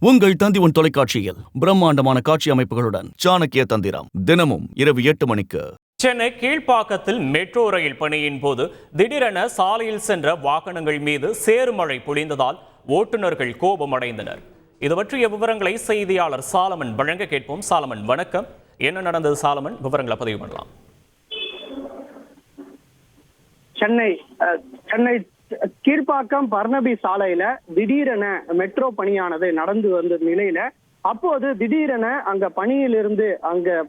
உங்கள் தந்திவன் தொலைக்காட்சியில் பிரம்மாண்டமான காட்சி அமைப்புகளுடன் சாணக்கிய தந்திரம் தினமும் இரவு 8 மணிக்கு. சென்னை கீழ்ப்பாக்கத்தில் மெட்ரோ ரயில் பணியின் போது திடீரென சாலையில் சென்ற வாகனங்கள் மீது சேறுமழை பொழிந்ததால் ஓட்டுநர்கள் கோபமடைந்தனர். இது பற்றிய விவரங்களை செய்தியாளர் சாலமன் வழங்க கேட்போம். சாலமன், வணக்கம். என்ன நடந்தது சாலமன்? விவரங்களை பதிவு பண்ணலாம். சென்னை கீழ்ப்பாக்கம் பர்னபி சாலையில திடீரென மெட்ரோ பணியானது நடந்து வந்த நிலையில அப்போது திடீரென அங்க பணியிலிருந்து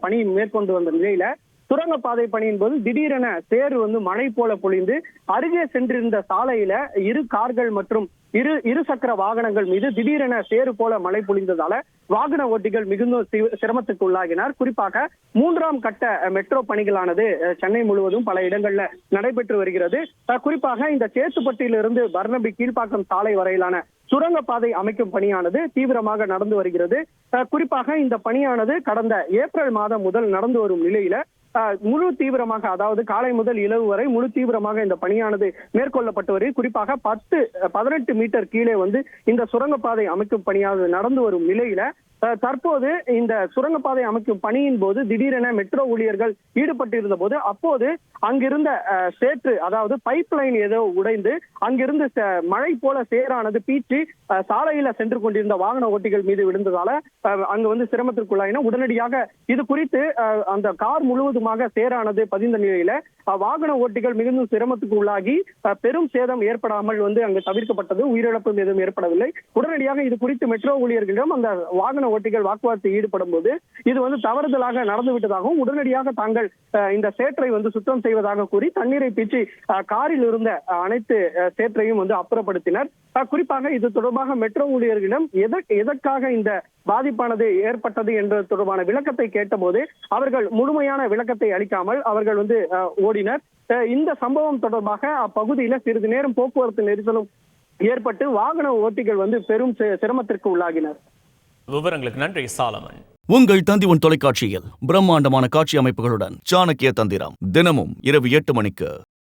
பணி மேற்கொண்டு வந்த நிலையில சுரங்கப்பாதை பணியின் போது திடீரென சேறு மழை போல பொழிந்து அருகே சென்றிருந்த சாலையில இரு கார்கள் மற்றும் இரு சக்கர வாகனங்கள் மீது திடீரென சேறு போல மழை பொழிந்ததால வாகன ஓட்டிகள் மிகுந்த சிரமத்துக்கு உள்ளாகினார். குறிப்பாக 3ஆம் கட்ட மெட்ரோ பணிகளானது சென்னை முழுவதும் பல இடங்கள்ல நடைபெற்று வருகிறது. குறிப்பாக இந்த சேத்துப்பட்டியிலிருந்து பர்னபி கீழ்ப்பாக்கம் சாலை வரையிலான சுரங்கப்பாதை அமைக்கும் பணியானது தீவிரமாக நடந்து வருகிறது. குறிப்பாக இந்த பணியானது கடந்த ஏப்ரல் மாதம் முதல் நடந்து வரும் நிலையில முழு தீவிரமாக, அதாவது காலை முதல் இரவு வரை முழு தீவிரமாக இந்த பணியானது மேற்கொள்ளப்பட்டு வருகிறது. குறிப்பாக 18 மீட்டர் கீழே இந்த சுரங்கப்பாதை அமைக்கும் பணியானது நடந்து வரும் நிலையில தற்போது இந்த சுரங்கப்பாதை அமைக்கும் பணியின் போது திடீரென மெட்ரோ ஊழியர்கள் ஈடுபட்டிருந்த போது அப்போது அங்கிருந்த சேற்று, அதாவது பைப் லைன் ஏதோ உடைந்து அங்கிருந்து மழை போல சேரானது பீச்சி சாலையில சென்று கொண்டிருந்த வாகன ஓட்டிகள் மீது விழுந்ததால அங்கு சிரமத்திற்குள்ளாயின. உடனடியாக இது குறித்து அந்த கார் முழுவதுமாக சேரானது பதிந்த நிலையில வாகன ஓட்டிகள் மிகுந்த சிரமத்துக்கு உள்ளாகி பெரும் சேதம் ஏற்படாமல் அங்கு தவிர்க்கப்பட்டது. உயிரிழப்பும் எதுவும் ஏற்படவில்லை. உடனடியாக இது குறித்து மெட்ரோ ஊழியர்களிடம் அந்த வாகன ஓட்டிகள் வாக்குவாதத்தில் ஈடுபடும் போது இது தவறுதலாக நடந்துவிட்டதாகவும் உடனடியாக தாங்கள் இந்த சேற்றை சுத்தம் செய்வதாக கூறி தண்ணீரை பீச்சி காரில் இருந்த அனைத்து சேற்றையும் அப்புறப்படுத்தினர். குறிப்பாக இது தொடர்பாக மெட்ரோ ஊழியர்களிடம் எதற்காக இந்த பாதிப்பானது ஏற்பட்டது என்ற தொடர்பான விளக்கத்தை கேட்டபோது அவர்கள் முழுமையான விளக்கத்தை அளிக்காமல் அவர்கள் ஓடினர். இந்த சம்பவம் தொடர்பாக அப்பகுதியில சிறிது நேரம் போக்குவரத்து நெரிசலும் ஏற்பட்டு வாகன ஓட்டிகள் பெரும் சிரமத்திற்கு உள்ளாகினர். விவரங்களுக்கு நன்றி சாலமன். உங்கள் தந்திவன் தொலைக்காட்சியில் பிரம்மாண்டமான காட்சி அமைப்புகளுடன் சாணக்கிய தந்திரம் தினமும் இரவு 8 மணிக்கு.